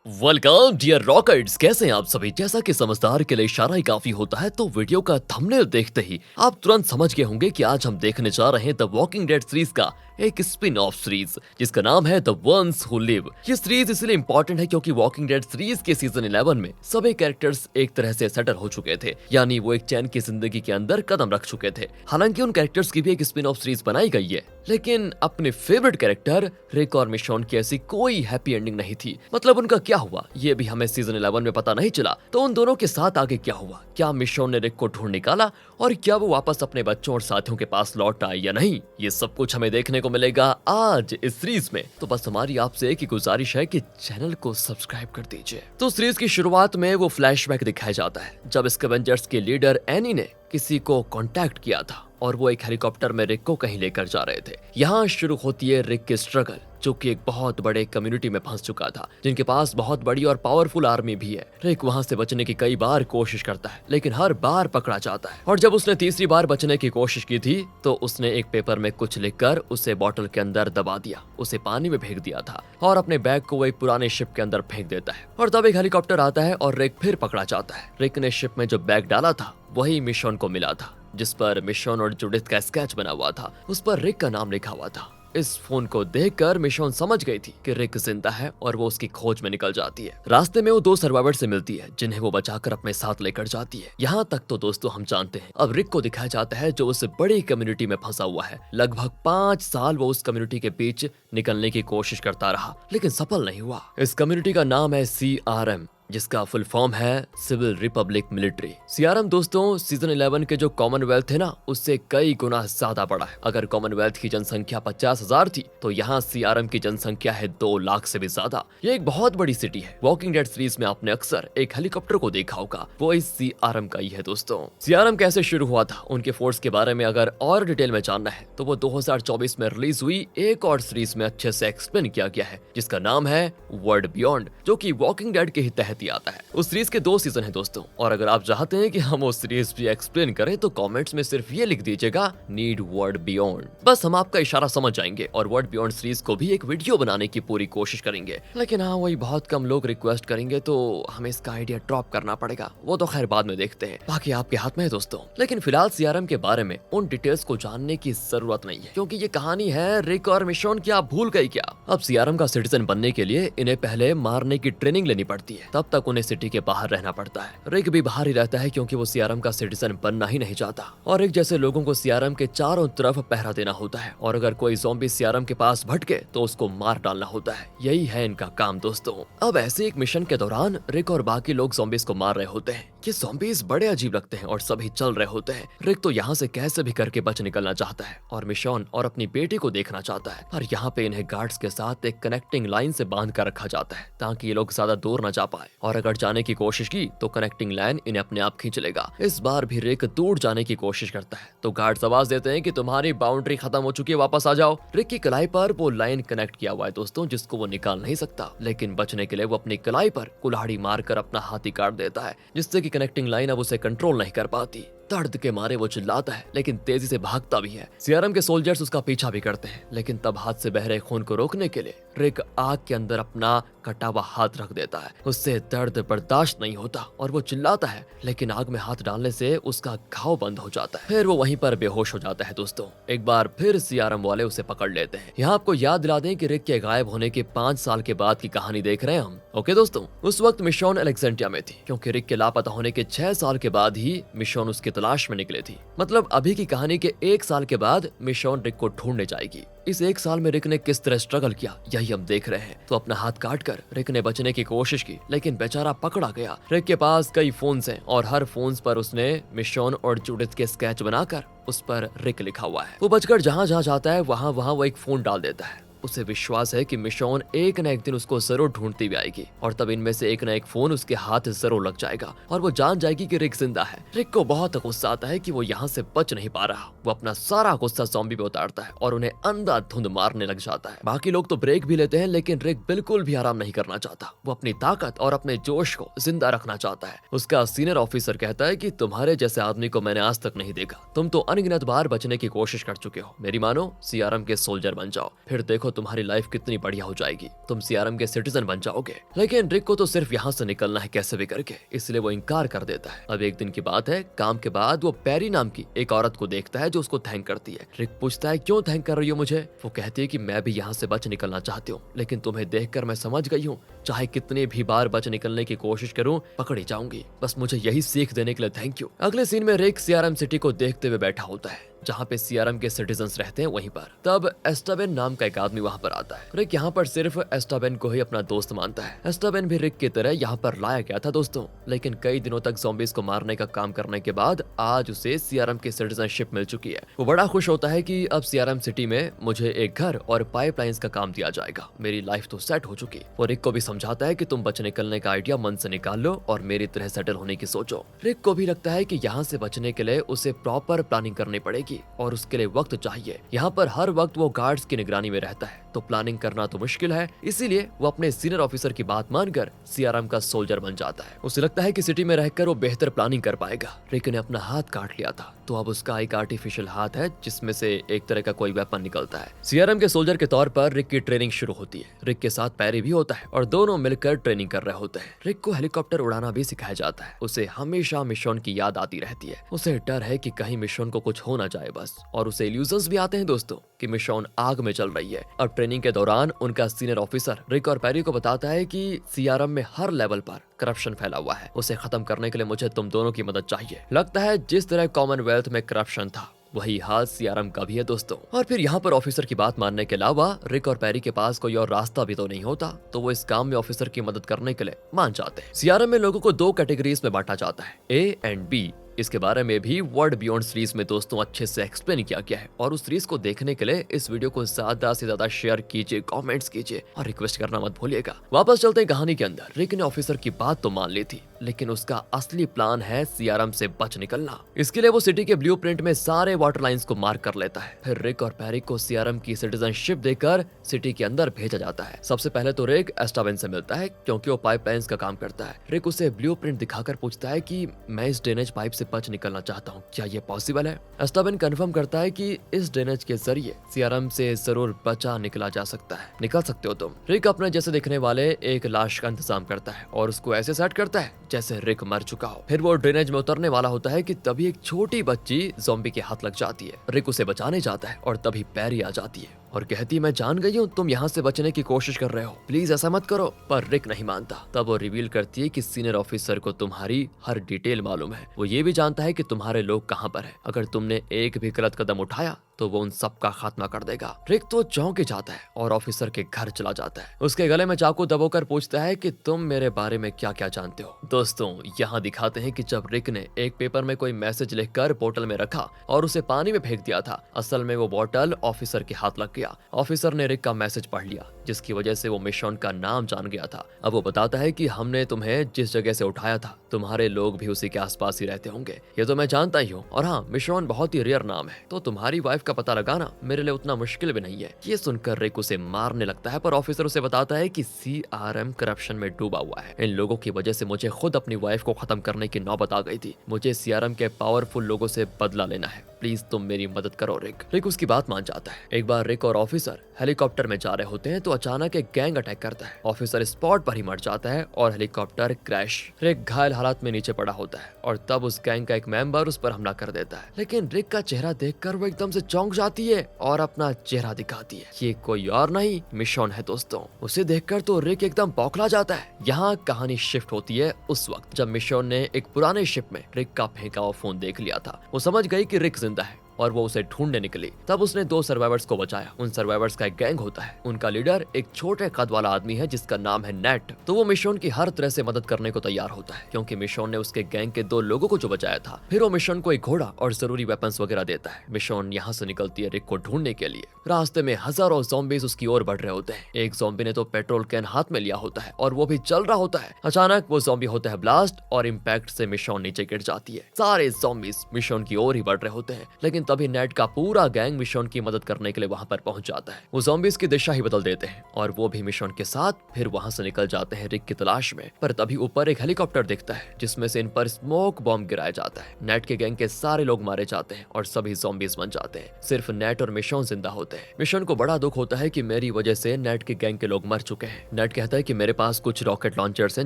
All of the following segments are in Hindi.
Welcome dear rockets. कैसे हैं आप सभी। जैसा कि समझदार के लिए इशारा ही काफी होता है, तो वीडियो का थंबनेल देखते ही आप तुरंत समझ गए होंगे कि आज हम देखने जा रहे हैं द वॉकिंग डेड सीरीज का एक स्पिन ऑफ सीरीज जिसका नाम है द वंस हु लिव। ये सीरीज इसलिए इंपॉर्टेंट है क्योंकि वॉकिंग डेड सीरीज के सीजन 11 में सभी कैरेक्टर्स एक तरह से सेटल हो चुके थे, यानी वो एक चैन की जिंदगी के अंदर कदम रख चुके थे। हालांकि उन कैरेक्टर्स की भी एक स्पिन ऑफ सीरीज बनाई गई है, लेकिन अपने फेवरेट कैरेक्टर रिक और मिशॉन की ऐसी कोई हैप्पी एंडिंग नहीं थी। मतलब उनका क्या हुआ ये भी हमें सीजन 11 में पता नहीं चला। तो उन दोनों के साथ आगे क्या हुआ, क्या मिशॉन ने रिक को ढूंढ निकाला और क्या वो वापस अपने बच्चों और साथियों के पास लौट आए या नहीं, ये सब कुछ हमें देखने को मिलेगा आज इस सीरीज में। तो बस हमारी आपसे एक ही गुजारिश है कि चैनल को सब्सक्राइब कर दीजिए। तो सीरीज की शुरुआत में वो फ्लैशबैक दिखाया जाता है जब स्कैवेंजर्स के लीडर एनी ने किसी को कांटेक्ट किया था और वो एक हेलीकॉप्टर में रिक को कहीं लेकर जा रहे थे। यहाँ शुरू होती है रिक की स्ट्रगल, जो कि एक बहुत बड़े कम्युनिटी में फंस चुका था जिनके पास बहुत बड़ी और पावरफुल आर्मी भी है। रिक वहाँ से बचने की कई बार कोशिश करता है, लेकिन हर बार पकड़ा जाता है। और जब उसने तीसरी बार बचने की कोशिश की थी तो उसने एक पेपर में कुछ लिखकर उसे बॉटल के अंदर दबा दिया, उसे पानी में फेंक दिया था और अपने बैग को वो एक पुराने शिप के अंदर फेंक देता है। और तब एक हेलीकॉप्टर आता है और रिक फिर पकड़ा जाता है। रिक ने शिप में जो बैग डाला था वही मिशॉन को मिला था, जिस पर मिशॉन और जुडिथ का स्केच बना हुआ था। उस पर रिक का नाम लिखा हुआ था। इस फोन को देखकर मिशॉन समझ गई थी कि रिक जिंदा है और वो उसकी खोज में निकल जाती है। रास्ते में वो दो सर्वाइवर से मिलती है जिन्हें वो बचाकर अपने साथ लेकर जाती है। यहाँ तक तो दोस्तों हम जानते हैं। अब रिक को दिखाया जाता है जो उस बड़ी कम्युनिटी में फंसा हुआ है। लगभग 5 साल वो उस कम्युनिटी के बीच निकलने की कोशिश करता रहा, लेकिन सफल नहीं हुआ। इस कम्युनिटी का नाम है CRM, जिसका फुल फॉर्म है सिविल रिपब्लिक मिलिट्री। CRM दोस्तों सीजन 11 के जो कॉमनवेल्थ है ना, उससे कई गुना ज्यादा बड़ा है। अगर कॉमनवेल्थ की जनसंख्या 50,000 थी तो यहाँ CRM की जनसंख्या है 2 लाख से भी ज्यादा। ये एक बहुत बड़ी सिटी है। वॉकिंग डेड सीरीज में आपने अक्सर एक हेलीकॉप्टर को देखा होगा, वो इस CRM का ही है दोस्तों। CRM कैसे शुरू हुआ था, उनके फोर्स के बारे में अगर और डिटेल में जानना है तो वो 2024 में रिलीज हुई एक और सीरीज में अच्छे से एक्सप्लेन किया गया है, जिसका नाम है वर्ल्ड बियॉन्ड, जो कि वॉकिंग डेड के ही तहत आता है। उस सीरीज के 2 सीजन हैं दोस्तों, और अगर आप चाहते हैं कि हम उस सीरीज भी एक्सप्लेन करें तो कमेंट्स में सिर्फ ये लिख दीजिएगा नीड वर्ड बियॉन्ड। बस हम आपका इशारा समझ जाएंगे और वर्ड बियॉन्ड सीरीज को भी एक वीडियो बनाने की पूरी कोशिश करेंगे। लेकिन हाँ, वही बहुत कम लोग रिक्वेस्ट करेंगे तो हमें इसका आइडिया ड्रॉप करना पड़ेगा। वो तो खैर बाद में देखते हैं, बाकी आपके हाथ में है दोस्तों। लेकिन फिलहाल CRM के बारे में उन डिटेल्स को जानने की जरूरत नहीं है, क्योंकि ये कहानी है रिक और मिशॉन की। आप भूल गई क्या? अब CRM का सिटीजन बनने के लिए इन्हें पहले मारने की ट्रेनिंग लेनी पड़ती है, तब तक उन्हें सिटी के बाहर रहना पड़ता है। रिक भी बाहर ही रहता है क्योंकि वो CRM का सिटीजन बनना ही नहीं चाहता। और रिक जैसे लोगों को CRM के चारों तरफ पहरा देना होता है, और अगर कोई ज़ॉम्बी CRM के पास भटके तो उसको मार डालना होता है। यही है इनका काम दोस्तों। अब ऐसे एक मिशन के दौरान रिक और बाकी लोग ज़ॉम्बीज को मार रहे होते हैं। ये ज़ॉम्बीज बड़े अजीब लगते हैं और सभी चल रहे होते हैं। रिक तो यहाँ से कैसे भी करके बच निकलना चाहता है और मिशॉन और अपनी बेटी को देखना चाहता है। और यहाँ पे इन्हें गार्ड्स के साथ एक कनेक्टिंग लाइन से बांध कर रखा जाता है ताकि ये लोग ज्यादा दूर न जा पाए, और अगर जाने की कोशिश की तो कनेक्टिंग लाइन इन्हें अपने आप खींच लेगा। इस बार भी रिक दूर जाने की कोशिश करता है तो गार्ड्स आवाज देते हैं कि तुम्हारी बाउंड्री खत्म हो चुकी है, वापस आ जाओ। रिक की कलाई पर वो लाइन कनेक्ट किया हुआ है दोस्तों, जिसको वो निकाल नहीं सकता। लेकिन बचने के लिए वो अपनी कलाई पर कुल्हाड़ी मारकर अपना हाथ ही काट देता है, जिससे कि कनेक्टिंग लाइन अब उसे कंट्रोल नहीं कर पाती। दर्द के मारे वो चिल्लाता है, लेकिन तेजी से भागता भी है। CRM के सोल्जर्स उसका पीछा भी करते हैं, लेकिन तब हाथ से बह रहे खून को रोकने के लिए रिक आग के अंदर अपना कटा हुआ हाथ रख देता है। उससे दर्द बर्दाश्त नहीं होता और वो चिल्लाता है, लेकिन आग में हाथ डालने से उसका घाव बंद हो जाता है। फिर वो वहीं पर बेहोश हो जाता है दोस्तों। एक बार फिर CRM वाले उसे पकड़ लेते हैं। यहाँ आपको याद दिला दें कि रिक के गायब होने के 5 साल के बाद की कहानी देख रहे हैं हम। ओके दोस्तों, उस वक्त मिशॉन अलेक्जेंड्रिया में थी, क्योंकि रिक के लापता होने के 6 साल के बाद ही मिशॉन उसकी तलाश में निकले थी। मतलब अभी की कहानी के 1 साल के बाद मिशॉन रिक को ढूंढने जाएगी। इस 1 साल में रिक ने किस तरह स्ट्रगल किया यही हम देख रहे हैं। तो अपना हाथ काटकर रिक ने बचने की कोशिश की, लेकिन बेचारा पकड़ा गया। रिक के पास कई फोन्स हैं और हर फोन्स पर उसने मिशॉन और जुडिथ के स्केच बनाकर उस पर रिक लिखा हुआ है। वो बचकर जहां जहां जाता है वहां वहां वो एक फोन डाल देता है। उसे विश्वास है कि मिशॉन एक न एक दिन उसको जरूर ढूंढती भी आएगी, और तब इनमें से एक न एक फोन उसके हाथ जरूर लग जाएगा और वो जान जाएगी कि रिक जिंदा है। रिक को बहुत गुस्सा आता है कि वो यहाँ से बच नहीं पा रहा। वो अपना सारा गुस्सा ज़ॉम्बी पे उतारता है और उन्हें अंधाधुंध मारने लग जाता है। बाकी लोग तो ब्रेक भी लेते हैं, लेकिन रिक बिल्कुल भी आराम नहीं करना चाहता। वो अपनी ताकत और अपने जोश को जिंदा रखना चाहता है। उसका सीनियर ऑफिसर कहता है कि तुम्हारे जैसे आदमी को मैंने आज तक नहीं देखा। तुम तो अनगिनत बार बचने की कोशिश कर चुके हो। मेरी मानो CRM के सोल्जर बन जाओ, फिर देखो तुम्हारी लाइफ कितनी बढ़िया हो जाएगी, तुम सीआरएम के सिटीजन बन जाओगे। लेकिन रिक को तो सिर्फ यहाँ से निकलना है कैसे भी करके, इसलिए वो इनकार कर देता है। अब एक दिन की बात है, काम के बाद वो पेरी नाम की एक औरत को देखता है जो उसको थैंक करती है। रिक पूछता है क्यों थैंक कर रही हो मुझे? वो कहती है कि मैं भी यहाँ से बच निकलना चाहती हूँ, लेकिन तुम्हें देखकर मैं समझ गई हूँ चाहे कितनी भी बार बच निकलने की कोशिश करूं पकड़ी जाऊंगी। बस मुझे यही सीख देने के लिए थैंक यू। अगले सीन में रिक सीआरएम सिटी को देखते हुए बैठा होता है जहाँ पे सीआरएम के सिटीजन्स रहते हैं वहीं पर। तब एस्टाबेन नाम का एक आदमी वहाँ पर आता है। रिक यहाँ पर सिर्फ एस्टाबेन को ही अपना दोस्त मानता है। एस्टाबेन भी रिक की तरह यहाँ पर लाया गया था दोस्तों, लेकिन कई दिनों तक ज़ॉम्बीज को मारने का काम करने के बाद आज उसे सीआरएम की सिटीजनशिप मिल चुकी है। वो बड़ा खुश होता है कि अब सीआरएम सिटी में मुझे एक घर और पाइपलाइंस का काम दिया जाएगा, मेरी लाइफ तो सेट हो चुकी। वो रिक को भी समझाता है कि तुम बच निकलने का आइडिया मन से निकाल लो और मेरी तरह सेटल होने की सोचो। रिक को भी लगता है कि यहाँ से बचने के लिए उसे प्रॉपर प्लानिंग करनी पड़ेगी और उसके लिए वक्त चाहिए। यहाँ पर हर वक्त वो गार्ड्स की निगरानी में रहता है, तो प्लानिंग करना तो मुश्किल है। इसीलिए वो अपने सीनियर ऑफिसर की बात मानकर सीआरएम का सोल्जर बन जाता है। उसे लगता है कि सिटी में रहकर वो बेहतर प्लानिंग कर पाएगा। रिक ने अपना हाथ काट लिया था, तो अब उसका एक आर्टिफिशियल हाथ है जिसमें से एक तरह का कोई वेपन निकलता है। सीआरएम के सोल्जर के तौर पर रिक की ट्रेनिंग शुरू होती है। रिक के साथ पैरी भी होता है और दोनों मिलकर ट्रेनिंग कर रहे होते हैं। रिक को हेलीकॉप्टर उड़ाना भी सिखाया जाता है। उसे हमेशा मिशन की याद आती रहती है। उसे डर है कि कहीं मिशन को कुछ हो ना जाए बस, और उसे इल्यूजन्स भी आते हैं दोस्तों कि मिशन आग में चल रही है। अब ट्रेनिंग के दौरान उनका सीनियर ऑफिसर रिक और पैरी को बताता है कि सीआरएम में हर लेवल पर करप्शन फैला हुआ है, उसे खत्म करने के लिए मुझे तुम दोनों की मदद चाहिए। लगता है जिस तरह कॉमनवेल्थ में करप्शन था वही हाल सीआरएम का भी है दोस्तों। और फिर यहाँ पर ऑफिसर की बात मानने के अलावा रिक और पैरी के पास कोई और रास्ता भी तो नहीं होता, तो वो इस काम में ऑफिसर की मदद करने के लिए मान जाते हैं। सीआरएम में लोगों को दो कैटेगरीज में बांटा जाता है, ए एंड बी। इसके बारे में भी वर्ल्ड बियॉन्ड सीरीज में दोस्तों अच्छे से एक्सप्लेन किया गया है, और उस सीरीज को देखने के लिए इस वीडियो को ज्यादा से ज्यादा शेयर कीजिए, कमेंट्स कीजिए और रिक्वेस्ट करना मत भूलिएगा। वापस चलते हैं कहानी के अंदर। रिक ने ऑफिसर की बात तो मान ली थी, लेकिन उसका असली प्लान है सीआरएम से बच निकलना। इसके लिए वो सिटी के ब्लूप्रिंट में सारे वाटर लाइंस को मार्क कर लेता है। फिर रिक और पैरी को सीआरएम की सिटीजनशिप देकर सिटी के अंदर भेजा जाता है। सबसे पहले तो रिक एस्टाबेन से मिलता है क्योंकि वो पाइपलाइंस का काम करता है। रिक उसे ब्लूप्रिंट दिखाकर पूछता है कि मैं इस ड्रेनेज पाइप से बच निकलना चाहता हूँ, क्या ये पॉसिबल है? एस्टाबेन कंफर्म करता है कि इस ड्रेनेज के जरिए सीआरएम से जरूर बचा निकला जा सकता है, निकल सकते हो तुम। रिक अपने जैसे दिखने वाले एक लाश का इंतजाम करता है और उसको ऐसे सेट करता है जैसे रिक मर चुका हो। फिर वो ड्रेनेज में उतरने वाला होता है कि तभी एक छोटी बच्ची ज़ॉम्बी के हाथ लग जाती है। रिक उसे बचाने जाता है और तभी पैरी आ जाती है और कहती है मैं जान गई हूँ तुम यहाँ से बचने की कोशिश कर रहे हो, प्लीज ऐसा मत करो। पर रिक नहीं मानता। तब वो रिवील करती है कि सीनियर ऑफिसर को तुम्हारी हर डिटेल मालूम है। वो ये भी जानता है कि तुम्हारे लोग कहाँ पर है। अगर तुमने एक भी गलत कदम उठाया तो वो उन सब का खात्मा कर देगा। रिक तो चौंक के जाता है और ऑफिसर के घर चला जाता है। उसके गले में चाकू दबोकर पूछता है कि तुम मेरे बारे में क्या क्या जानते हो। दोस्तों यहाँ दिखाते हैं कि जब रिक ने एक पेपर में कोई मैसेज लिखकर बोतल में रखा और उसे पानी में फेंक दिया था, असल में वो बोतल ऑफिसर के हाथ लग गया। ऑफिसर ने रिक का मैसेज पढ़ लिया, जिसकी वजह से वो मिशन का नाम जान गया था। अब वो बताता है कि हमने तुम्हें जिस जगह से उठाया था तुम्हारे लोग भी उसी के आसपास ही रहते होंगे, ये तो मैं जानता ही हूँ। और हाँ, मिशन बहुत ही रेयर नाम है, तो तुम्हारी वाइफ का पता लगाना मेरे लिए उतना मुश्किल भी नहीं है। ये सुनकर रिक उसे मारने लगता है, पर ऑफिसर उसे बताता है कि सीआरएम करप्शन में डूबा हुआ है। इन लोगों की वजह से मुझे खुद अपनी वाइफ को खत्म करने की नौबत आ गई थी। मुझे सीआरएम के पावरफुल लोगों से बदला लेना है, प्लीज तुम मेरी मदद करो रिक। रिक उसकी बात मान जाता है। एक बार रिक और ऑफिसर हेलीकॉप्टर में जा रहे होते हैं तो अचानक एक गैंग अटैक करता है। ऑफिसर स्पॉट पर ही मर जाता है और हेलीकॉप्टर क्रैश। रिक घायल हालत में नीचे पड़ा होता है और तब उस गैंग का एक मेंबर उस पर हमला कर देता है। लेकिन रिक का चेहरा देखकर वो एकदम से चौंक जाती है और अपना चेहरा दिखाती है। ये कोई और नहीं, मिशन है दोस्तों। उसे देखकर तो रिक एकदम बौखला जाता है। यहाँ कहानी शिफ्ट होती है उस वक्त जब मिशन ने एक पुराने शिप में रिक का फेंका हुआ फोन देख लिया था। वो समझ गई कि रिक जिंदा है और वो उसे ढूंढने निकली। तब उसने 2 सर्वाइवर्स को बचाया। उन सर्वाइवर्स का एक गैंग होता है। उनका लीडर एक छोटे कद वाला आदमी है जिसका नाम है नेट। तो वो मिशन की हर तरह से मदद करने को तैयार होता है क्योंकि मिशन ने उसके गैंग के 2 लोगों को जो बचाया था। फिर वो मिशन को एक घोड़ा और जरूरी वेपन्स वगैरह देता है। मिशन यहाँ से निकलती है रिक को ढूंढने के लिए। रास्ते में हजारों ज़ॉम्बीज उसकी ओर बढ़ रहे होते हैं। एक ज़ॉम्बी ने तो पेट्रोल कैन हाथ में लिया होता है और वो भी चल रहा होता है। अचानक वो ज़ॉम्बी होता है ब्लास्ट और इम्पैक्ट से मिशन नीचे गिर जाती है। सारे ज़ॉम्बीज मिशन की ओर ही बढ़ रहे होते हैं, लेकिन लेकिन तभी नेट का पूरा गैंग मिशोन की मदद करने के लिए वहां पर पहुंच जाता है। वो ज़ॉम्बीज की दिशा ही बदल देते हैं और वो भी मिशोन के साथ फिर वहां से निकल जाते हैं रिक की तलाश में। पर तभी ऊपर एक हेलीकॉप्टर दिखता है जिसमें से इन पर स्मोक बॉम्ब गिराया जाता है। नेट के गैंग के सारे लोग मारे जाते हैं और सभी ज़ॉम्बीज बन जाते हैं। सिर्फ नेट और मिशोन जिंदा होते हैं। मिशोन को बड़ा दुख होता है कि मेरी वजह से नेट के गैंग के लोग मर चुके हैं। नेट कहता है कि मेरे पास कुछ रॉकेट लॉन्चर्स हैं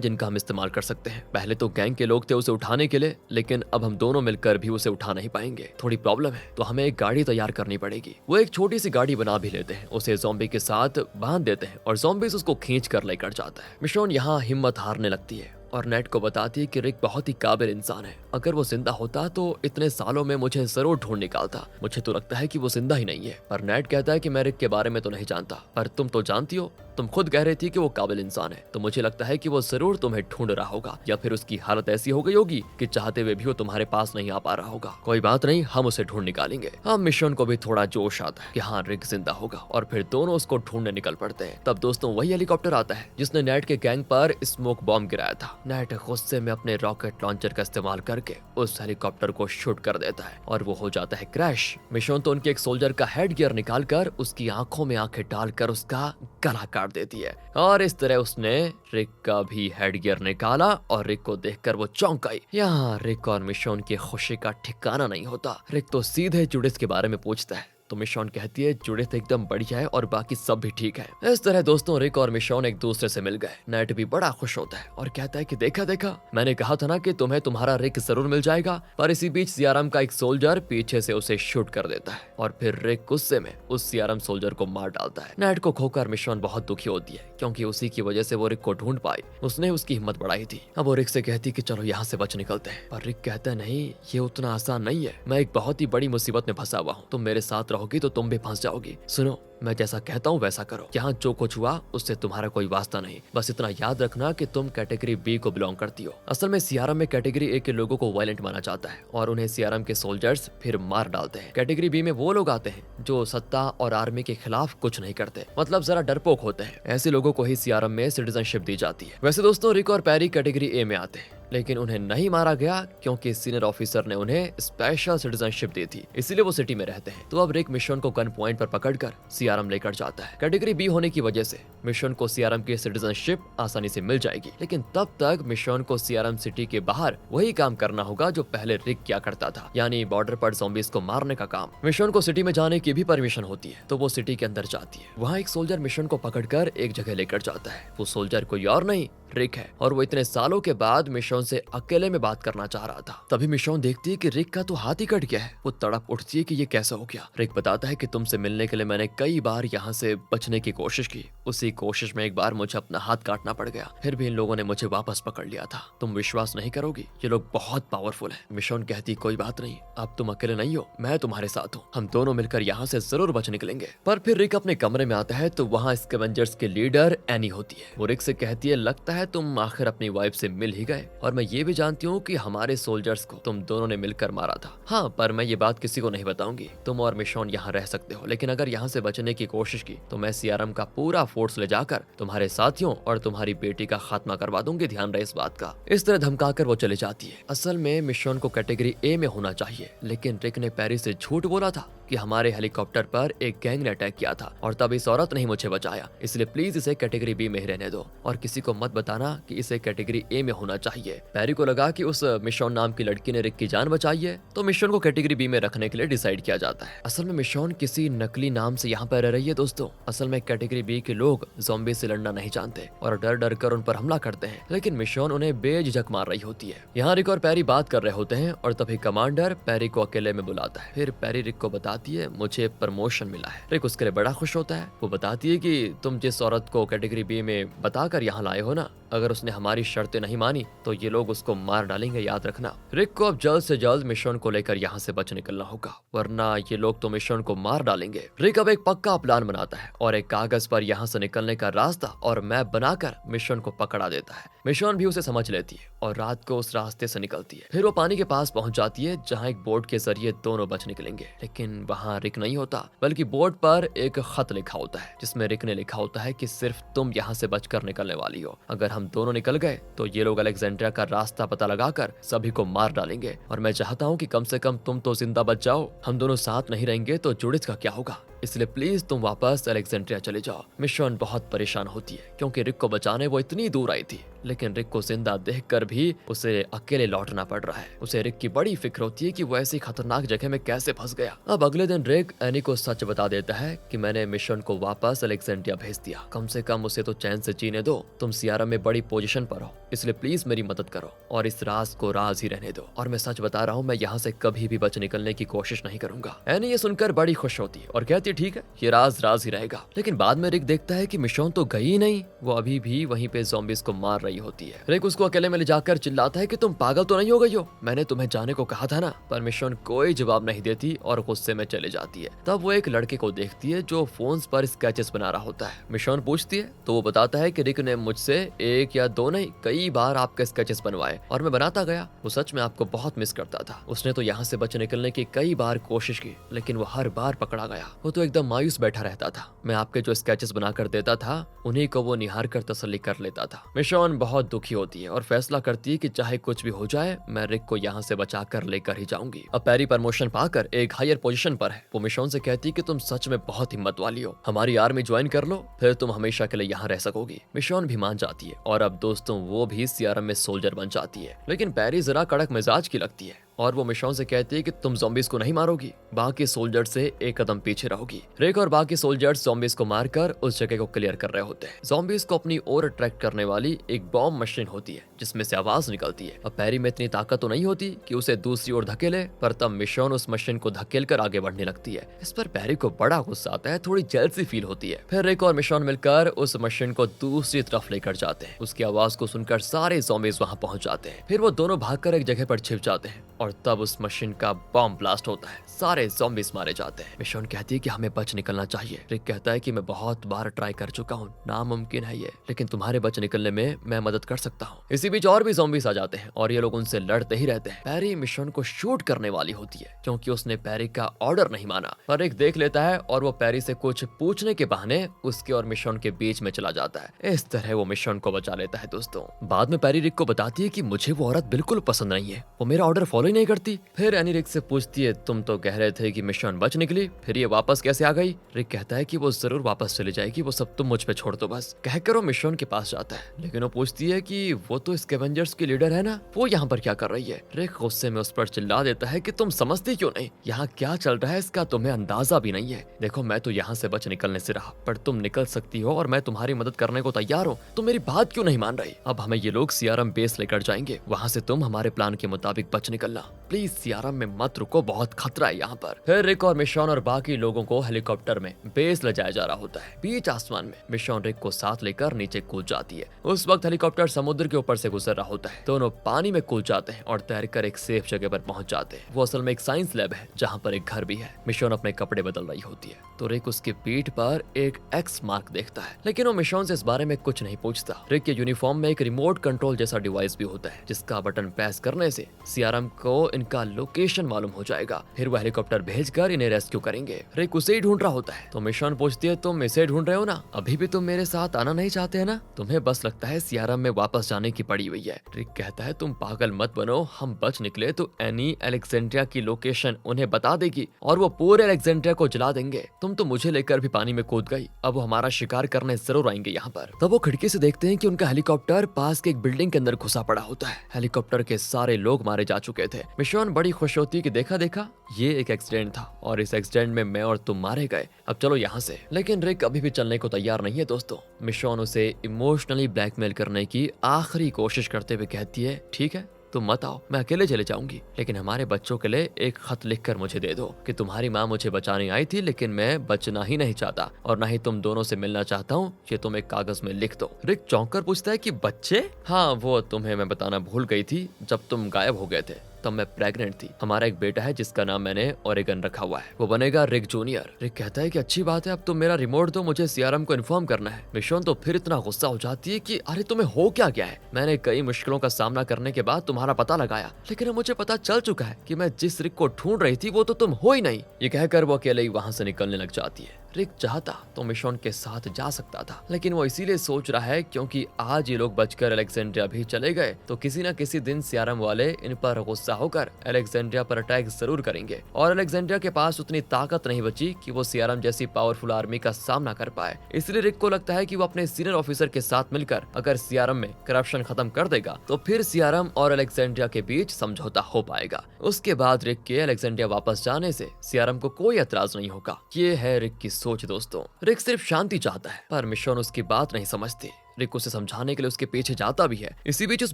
जिनका हम इस्तेमाल कर सकते हैं। पहले तो गैंग के लोग थे उसे उठाने के लिए, लेकिन अब हम दोनों मिलकर भी उसे उठा नहीं पाएंगे। थोड़ी प्रॉब्लम है, तो हमें एक गाड़ी तैयार करनी पड़ेगी। वो एक छोटी सी गाड़ी बना भी लेते हैं, उसे ज़ॉम्बी के साथ बांध देते हैं और ज़ॉम्बीज उसको खींच कर लेकर जाता है। मिशोन यहाँ हिम्मत हारने लगती है और नेट को बताती है कि रिक बहुत ही काबिल इंसान है। अगर वो जिंदा होता तो इतने सालों में मुझे जरूर ढूंढ निकालता। मुझे तो लगता है कि वो जिंदा ही नहीं है। पर नेट कहता है कि मैं रिक के बारे में तो नहीं जानता, पर तुम तो जानती हो। तुम खुद कह रही थी कि वो काबिल इंसान है, तो मुझे लगता है कि वो जरूर तुम्हें ढूंढ रहा होगा, या फिर उसकी हालत ऐसी हो गई होगी कि चाहते हुए भी वो तुम्हारे पास नहीं आ पा रहा होगा। कोई बात नहीं, हम उसे ढूंढ निकालेंगे। हम मिशन को भी थोड़ा जोश आता है कि हाँ रिक जिंदा होगा और फिर दोनों उसको ढूंढने निकल पड़ते हैं। तब दोस्तों वही हेलीकॉप्टर आता है जिसने नेट के गैंग पर स्मोक बॉम्ब गिराया था। नेट गुस्से में अपने रॉकेट लॉन्चर का इस्तेमाल करके उस हेलीकॉप्टर को शूट कर देता है और वो हो जाता है क्रैश। मिशन तो उनके एक सोल्जर का हेड गियर निकालकर उसकी आंखों में आंखें डालकर उसका गला काट देती है और इस तरह उसने रिक का भी हेड गियर निकाला और रिक को देखकर वो चौंक आई। यहाँ रिक और मिशोन की खुशी का ठिकाना नहीं होता। रिक तो सीधे जुडिस के बारे में पूछता है, तो मिशोन कहती है जुडिथ एकदम बढ़िया है और बाकी सब भी ठीक है। इस तरह दोस्तों रिक और मिशोन एक दूसरे से मिल गए। नेट भी बड़ा खुश होता है और कहता है कि देखा देखा, मैंने कहा था ना कि तुम्हें तुम्हारा रिक जरूर मिल जाएगा। पर इसी बीच सीआरएम का एक सोल्जर पीछे से उसे शूट कर देता है और फिर रिक गुस्से में उस सीआरएम सोल्जर को मार डालता है। नेट को खोकर मिशोन बहुत दुखी होती है क्योंकि उसी की वजह से वो रिक को ढूंढ पाई। उसने उसकी हिम्मत बढ़ाई थी। अब वो रिक से कहती कि चलो यहाँ से बच निकलते हैं, पर रिक कहता नहीं, ये उतना आसान नहीं है। मैं एक बहुत ही बड़ी मुसीबत में फंसा हुआ हूँ। तुम मेरे साथ रहोगी तो तुम भी फंस जाओगी। सुनो, मैं जैसा कहता हूँ वैसा करो। यहाँ जो कुछ हुआ उससे तुम्हारा कोई वास्ता नहीं। बस इतना याद रखना कि तुम कैटेगरी बी को बिलोंग करती हो। असल में सीआरएम में कैटेगरी ए के लोगों को वायलेंट माना जाता है और उन्हें सीआरएम के सोल्जर्स फिर मार डालते हैं। कैटेगरी बी में वो लोग आते हैं जो सत्ता और आर्मी के खिलाफ कुछ नहीं करते, मतलब जरा डरपोक होते हैं। ऐसे लोगों को ही सीआरएम में सिटीजनशिप दी जाती है। वैसे दोस्तों रिक और पैरी कैटेगरी ए में आते हैं, लेकिन उन्हें नहीं मारा गया क्योंकि सीनियर ऑफिसर ने उन्हें स्पेशल सिटीजनशिप दी थी, इसलिए वो सिटी में रहते हैं। तो अब रिक मिशन को गन पॉइंट पर पकड़कर सीआरएम लेकर जाता है। कैटेगरी बी होने की वजह से मिशन को सीआरएम की सिटीजनशिप आसानी से मिल जाएगी, लेकिन तब तक मिशन को सीआरएम सिटी के बाहर वही काम करना होगा जो पहले रिक किया करता था, यानी बॉर्डर पर ज़ॉम्बीज को मारने का काम। मिशन को सिटी में जाने की भी परमिशन होती है, तो वो सिटी के अंदर जाती है। वहाँ एक सोल्जर मिशन को पकड़कर एक जगह लेकर जाता है। वो सोल्जर कोई और नहीं रिक है और वो इतने सालों के बाद मिशोन से अकेले में बात करना चाह रहा था। तभी मिशोन देखती है कि रिक का तो हाथ ही कट गया है। वो तड़प उठती है कि ये कैसा हो गया। रिक बताता है कि तुमसे मिलने के लिए मैंने कई बार यहाँ से बचने की कोशिश की, उसी कोशिश में एक बार मुझे अपना हाथ काटना पड़ गया, फिर भी इन लोगों ने मुझे वापस पकड़ लिया था। तुम विश्वास नहीं करोगी, ये लोग बहुत पावरफुल है। मिशोन कहती कोई बात नहीं, अब तुम अकेले नहीं हो, मैं तुम्हारे साथ हूँ। हम दोनों मिलकर यहाँ से जरूर बच निकलेंगे। पर फिर रिक अपने कमरे में आता है तो वहाँ स्कैवेंजर्स के लीडर एनी होती है। वो रिक से कहती है लगता है तुम आखिर अपनी वाइफ से मिल ही गए, और मैं ये भी जानती हूँ कि हमारे सोल्जर्स को तुम दोनों ने मिलकर मारा था। हाँ, पर मैं ये बात किसी को नहीं बताऊंगी। तुम और मिशोन यहाँ रह सकते हो, लेकिन अगर यहाँ से बचने की कोशिश की तो मैं सीआरएम का पूरा फोर्स ले जाकर तुम्हारे साथियों और तुम्हारी बेटी का खात्मा करवा दूंगी, ध्यान रहे इस बात का। इस तरह धमकाकर वो चले जाती है। असल में मिशोन को कैटेगरी ए में होना चाहिए, लेकिन रिक ने पेरी से झूठ बोला था कि हमारे हेलीकॉप्टर पर एक गैंग ने अटैक किया था और तब इस औरत ने ही मुझे बचाया, इसलिए प्लीज इसे कैटेगरी बी में ही रहने दो और किसी को मत बताना कि इसे कैटेगरी ए में होना चाहिए। पैरी को लगा कि उस मिशोन नाम की लड़की ने रिक की जान बचाई है, तो मिशोन को कैटेगरी बी में रखने के लिए डिसाइड किया जाता है। असल में मिशोन किसी नकली नाम से यहाँ पर रह रही है दोस्तों। असल में कैटेगरी बी के लोग ज़ॉम्बी से लड़ना नहीं जानते और डर डर कर उन पर हमला करते हैं, लेकिन मिशोन उन्हें बेझिझक मार रही होती है। यहाँ रिक और पैरी बात कर रहे होते हैं और तभी कमांडर पैरी को अकेले में बुलाता है। फिर पैरी रिक को बताती है मुझे प्रमोशन मिला है। रिक उसके लिए बड़ा खुश होता है। वो बताती है कि तुम जिस औरत को कैटेगरी बी में बताकर यहाँ लाए हो ना, अगर उसने हमारी शर्तें नहीं मानी तो ये लोग उसको मार डालेंगे, याद रखना। रिक को अब जल्द से जल्द मिशन को लेकर यहाँ से बच निकलना होगा, वरना ये लोग तो मिशन को मार डालेंगे। रिक अब एक पक्का प्लान बनाता है और एक कागज पर यहाँ से निकलने का रास्ता और मैप बनाकर मिशन को पकड़ा देता है। मिशन भी उसे समझ लेती है और रात को उस रास्ते से निकलती है। फिर वो पानी के पास पहुंच जाती है जहाँ एक बोट के जरिए दोनों बच निकलेंगे, लेकिन वहाँ रिक नहीं होता, बल्कि बोर्ड पर एक खत लिखा होता है जिसमें रिक ने लिखा होता है कि सिर्फ तुम यहाँ से बचकर निकलने वाली हो। अगर हम दोनों निकल गए तो ये लोग अलेक्जेंड्रिया का रास्ता पता लगाकर सभी को मार डालेंगे और मैं चाहता हूँ कि कम से कम तुम तो जिंदा बच जाओ। हम दोनों साथ नहीं रहेंगे तो जुडिथ का क्या होगा, इसलिए प्लीज तुम वापस अलेक्जेंड्रिया चले जाओ। मिशोन बहुत परेशान होती है क्योंकि रिक को बचाने वो इतनी दूर आई थी, लेकिन रिक को जिंदा देखकर भी उसे अकेले लौटना पड़ रहा है। उसे रिक की बड़ी फिक्र होती है कि वो ऐसी खतरनाक जगह में कैसे फंस गया। अब अगले दिन रिक एनी को सच बता देता है कि मैंने मिशोन को वापस अलेक्जेंड्रिया भेज दिया, कम से कम उसे तो चैन से जीने दो। तुम सियारा में बड़ी पोजीशन पर हो, इसलिए प्लीज मेरी मदद करो और इस राज को राज ही रहने दो। और मैं सच बता रहा हूँ, मैं यहाँ से कभी भी बच निकलने की कोशिश नहीं करूंगा। एनी ये सुनकर बड़ी खुश होती है और कहती है ठीक है, ये राज राज ही रहेगा। लेकिन बाद में रिक देखता है कि मिशोन तो गई ही नहीं, वो अभी भी वहीं पे ज़ॉम्बीज़ को मार रही होती है। रिक उसको अकेले में ले जाकर चिल्लाता है कि तुम पागल तो नहीं हो गई हो, मैंने तुम्हें जाने को कहा था ना। पर मिशोन कोई जवाब नहीं देती और गुस्से में चले जाती है। तब वो एक लड़के को देखती है जो फोन्स पर स्केचेस बना रहा होता है। मिशोन पूछती है तो वो बताता है कि रिक ने मुझसे एक या दो नहीं कई बार आपके स्केचेस बनवाए और मैं बनाता गया। वो सच में आपको बहुत मिस करता था। उसने तो यहाँ से बच निकलने की कई बार कोशिश की, लेकिन वो हर बार पकड़ा गया। वो तो एकदम मायूस बैठा रहता था। मैं आपके जो स्केचेस बनाकर देता था उन्हीं को वो निहार कर तसल्ली कर लेता था। मिशोन बहुत दुखी होती है और फैसला करती है कि चाहे कुछ भी हो जाए, मैं रिक को यहाँ से बचा कर लेकर ही जाऊंगी। अब पैरी प्रमोशन पाकर एक हायर पोजीशन पर है। वो मिशोन से कहती है कि तुम सच में बहुत हिम्मत वाली हो, हमारी आर्मी ज्वाइन कर लो, फिर तुम हमेशा के लिए यहाँ रह सकोगी। मिशोन भी मान जाती है और अब दोस्तों वो भी सियारा में सोल्जर बन जाती है। लेकिन पैरी जरा कड़क मिजाज की लगती है और वो मिशोन से कहती है कि तुम ज़ॉम्बीज़ को नहीं मारोगी, बाकी सोल्जर्स से एक कदम पीछे रहोगी। रिक और बाकी सोल्जर्स ज़ॉम्बीज़ को मारकर उस जगह को क्लियर कर रहे होते हैं। ज़ॉम्बीज़ को अपनी ओर अट्रैक्ट करने वाली एक बॉम्ब मशीन होती है जिसमें से आवाज निकलती है। अब पैरी में इतनी ताकत तो नहीं होती कि उसे दूसरी ओर धकेले, पर तब मिशोन उस मशीन को धकेल कर आगे बढ़ने लगती है। इस पर पैरी को बड़ा गुस्सा आता है, थोड़ी जेलसी फील होती है। फिर रिक और मिशोन मिलकर उस मशीन को दूसरी तरफ लेकर जाते हैं। उसकी आवाज को सुनकर सारे ज़ॉम्बीज़ वहां पहुंच जाते हैं। फिर वो दोनों भागकर एक जगह पर छिप जाते हैं और तब उस मशीन का बॉम्ब ब्लास्ट होता है। सारे ज़ॉम्बीज़ मारे जाते हैं। मिशोन कहती है कि हमें बच निकलना चाहिए। रिक कहता है कि मैं बहुत बार ट्राई कर चुका हूँ, नामुमकिन है ये, लेकिन तुम्हारे बच निकलने में मैं मदद कर सकता हूँ। इसी बीच और भी ज़ॉम्बीज़ आ जाते हैं और ये लोग उनसे लड़ते ही रहते हैं। पैरी मिशोन को शूट करने वाली होती है क्योंकि उसने पैरी का ऑर्डर नहीं माना, पर रिक देख लेता है और वो पैरी से कुछ पूछने के बहाने उसके और मिशोन के बीच में चला जाता है। इस तरह वो मिशोन को बचा लेता है। दोस्तों बाद में पैरी रिक को बताती है कि मुझे वो औरत बिल्कुल पसंद नहीं है, वो मेरा ऑर्डर फॉलो ही नहीं करती। फिर एनी रिक से पूछती है तुम तो कह रहे थे कि मिशोन बच निकली, फिर ये वापस कैसे आ गई? रिक कहता है कि वो जरूर वापस चली जाएगी, वो सब तुम मुझ पे छोड़ दो बस। कहकर वो मिशोन के पास जाता है, लेकिन वो पूछती है कि वो तो स्कैवेंजर्स की लीडर है ना, वो यहाँ पर क्या कर रही है? रिक गुस्से में उस पर चिल्ला देता है कि तुम समझती क्यों नहीं, यहाँ क्या चल रहा है इसका तुम्हें अंदाजा भी नहीं है। देखो मैं तो यहाँ से बच निकलने से रहा, पर तुम निकल सकती हो और मैं तुम्हारी मदद करने को तैयार हूँ। तुम मेरी बात क्यों नहीं मान रही? अब हमें ये लोग सियारम बेस लेकर जाएंगे, वहाँ से तुम हमारे प्लान के मुताबिक बच निकलना। प्लीज सियारम में मत रुको, बहुत खतरा है यहाँ पर। फिर रिक और मिशोन और बाकी लोगों को हेलीकॉप्टर में बेस ले जाया जा रहा होता है। बीच आसमान में मिशोन रिक को साथ लेकर नीचे कूद जाती है। उस वक्त हेलीकॉप्टर समुद्र के ऊपर से गुजर रहा होता है। दोनों पानी में कूद जाते हैं और तैरकर एक सेफ जगह पर पहुंच जाते हैं। वो असल में एक साइंस लैब है जहाँ पर एक घर भी है। मिशोन अपने कपड़े बदल रही होती है तो रिक उसके पीठ पर एक एक्स मार्क देखता है, लेकिन वो मिशोन से इस बारे में कुछ नहीं पूछता। रिक के यूनिफॉर्म में एक रिमोट कंट्रोल जैसा डिवाइस भी होता है जिसका बटन प्रेस करने से सियारम को इनका लोकेशन मालूम हो जाएगा। फिर वो हेलीकॉप्टर भेजकर इन्हें रेस्क्यू करेंगे। रिक उसे ही ढूंढ रहा होता है तो मिशोन पूछती है तुम इसे ढूंढ रहे हो ना, अभी भी तुम मेरे साथ आना नहीं चाहते है ना? तुम्हें बस लगता है सियारम में वापस जाने की पड़ी हुई है। रिक कहता है तुम पागल मत बनो, हम बच निकले तो एनी अलेक्जेंड्रिया की लोकेशन उन्हें बता देगी और वो पूरे अलेक्जेंड्रिया को जला देंगे। तुम तो मुझे लेकर भी पानी में कूद गई, अब वो हमारा शिकार करने जरूर आएंगे यहाँ पर। तब वो खिड़की से देखते हैं कि उनका हेलीकॉप्टर पास के एक बिल्डिंग के अंदर घुसा पड़ा होता है। हेलीकॉप्टर के सारे लोग मारे जा चुके थे। मिशोन बड़ी खुश होती है कि देखा देखा ये एक एक्सीडेंट था और इस एक्सीडेंट में मैं और तुम मारे गए, अब चलो यहाँ से। लेकिन रिक अभी भी चलने को तैयार नहीं है। दोस्तों मिशोन उसे इमोशनली ब्लैकमेल करने की आखिरी कोशिश करते हुए कहती है ठीक है तुम मत आओ, मैं अकेले चले जाऊंगी, लेकिन हमारे बच्चों के लिए एक खत लिखकर मुझे दे दो कि तुम्हारी माँ मुझे बचाने आई थी लेकिन मैं बचना ही नहीं चाहता और ना ही तुम दोनों से मिलना चाहता हूँ, ये तुम एक कागज में लिख दो। रिक चौंक कर पूछता है कि बच्चे? हाँ वो तुम्हें मैं बताना भूल गई थी, जब तुम गायब हो गए थे तब मैं प्रेग्नेंट थी। हमारा एक बेटा है जिसका नाम मैंने ओरेगन रखा हुआ है, वो बनेगा रिक जूनियर। रिक कहता है कि अच्छी बात है, अब तुम मेरा रिमोट दो, मुझे सियारम को इन्फॉर्म करना है। मिशोन तो फिर इतना गुस्सा हो जाती है कि अरे तुम्हें हो क्या गया है? मैंने कई मुश्किलों का सामना करने के बाद तुम्हारा पता लगाया, लेकिन मुझे पता चल चुका है कि मैं जिस रिक को ढूंढ रही थी वो तो तुम हो ही नहीं। ये कहकर वो अकेले ही वहाँ से निकलने लग जाती है। रिक चाहता तो मिशोन के साथ जा सकता था, लेकिन वो इसीलिए सोच रहा है क्योंकि आज ये लोग बचकर अलेक्जेंड्रिया भी चले गए तो किसी न किसी दिन सीआरएम वाले इन पर गुस्सा होकर अलेक्जेंड्रिया पर अटैक जरूर करेंगे और अलेक्जेंड्रिया के पास उतनी ताकत नहीं बची कि वो सीआरएम जैसी पावरफुल आर्मी का सामना कर पाए। इसलिए रिक को लगता है कि वो अपने सीनियर ऑफिसर के साथ मिलकर अगर सीआरएम में करप्शन खत्म कर देगा तो फिर सीआरएम और अलेक्जेंड्रिया के बीच समझौता हो पाएगा। उसके बाद रिक के अलेक्जेंड्रिया वापस जाने से सीआरएम को कोई एतराज नहीं होगा। ये है रिक की सोच दोस्तों। रिक सिर्फ शांति चाहता है पर मिशोन उसकी बात नहीं समझती। रिक उसे समझाने के लिए उसके पीछे जाता भी है। इसी बीच उस